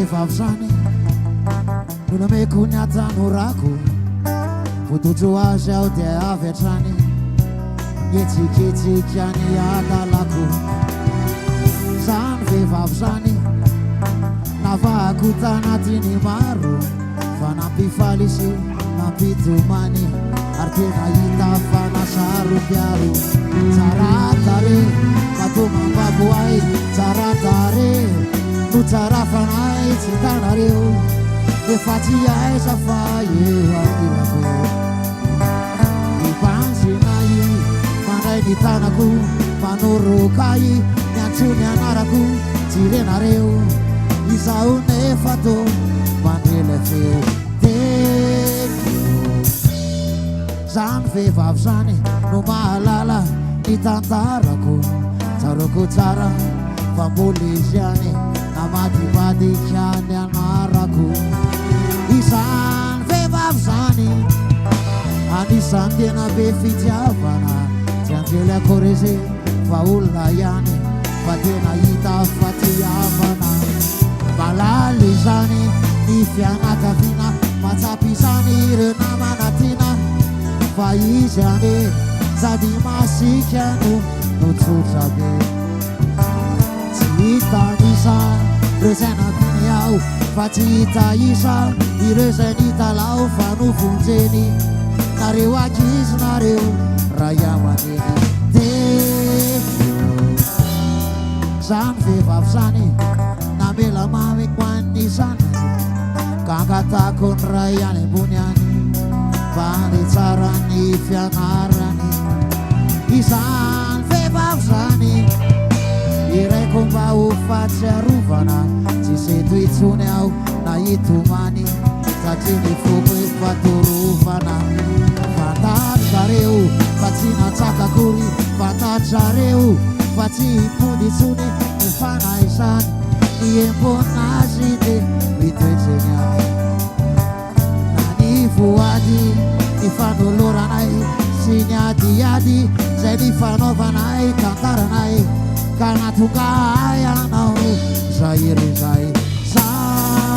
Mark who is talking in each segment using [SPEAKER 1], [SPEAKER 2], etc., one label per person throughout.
[SPEAKER 1] vehivavy zany nonomeko ny atanorako votojo azy aho dia avy hatrany nietsiketsika ny adalako zany vehivavy zany navahako tanatiny maro fa nampifaly sy nampitomany ary tena hita fa nasarom-piaro tsara tare matomambabo ahy tsara tare no tsara fanahy tsy tanareo efa tsy aiza fa eo amirako ipansinay mandray ny tanako manorokay miantsony anarako tsy renareo izaho nefa to mandrele feo zany vehivavy zany no mahalala ny tantarako tsaroko tsara fa mbola izy any namadivadika ny anarako izany vehivavy zany anisan'ny tena be fitiavana tsy anjely akoreze fa olona ihany fa tena hita fa tiavana malaly zany ny fianakaviana matsapy zany ireo namanatiana fa izy ane sady masika no tsotra be tsy hita isa ireo zay naviny aho fa tsy hita isa ireo zay nitalao fa novonjeny nareo ankizy nareo ray amaneny zany vehivavy zany namela mamy koan'ny zanany ka angatako ny ray any ambony any fa ny tsara ny fianarany izany vehivavy zany iraiko mba ho fatsiarovana tsy seto itsony aho na itomany satria ny foko ifatorovana fantatrareo fa tsy natsakakory fantatrareo fa tsy hipody itsony ny fanaizany ny embonazy de mitoetreny ahy na ny voady ny fanoloranay sy ny adiady zay ny fanaovanay tantaranay ka natonga ay anao zahiry zay zay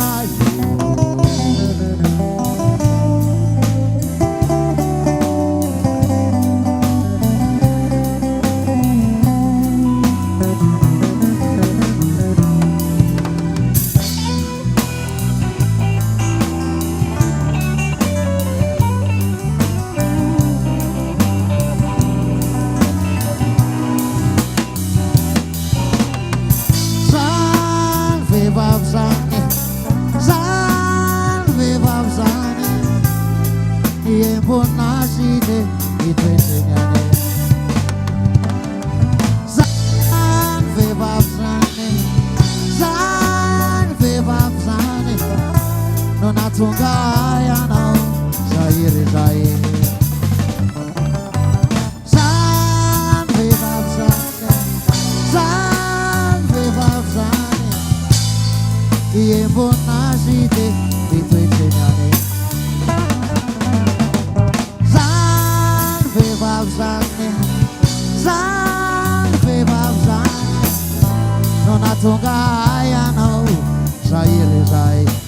[SPEAKER 1] bonazy de itoetreny zany vehivavy zany zany vehivavy zany no natonga ay anao zahiry zay zany vehivavy zany zany vehivavy zany embonazy de itoetreny any zany vehivavy zany no natonga ay anao zahiry zay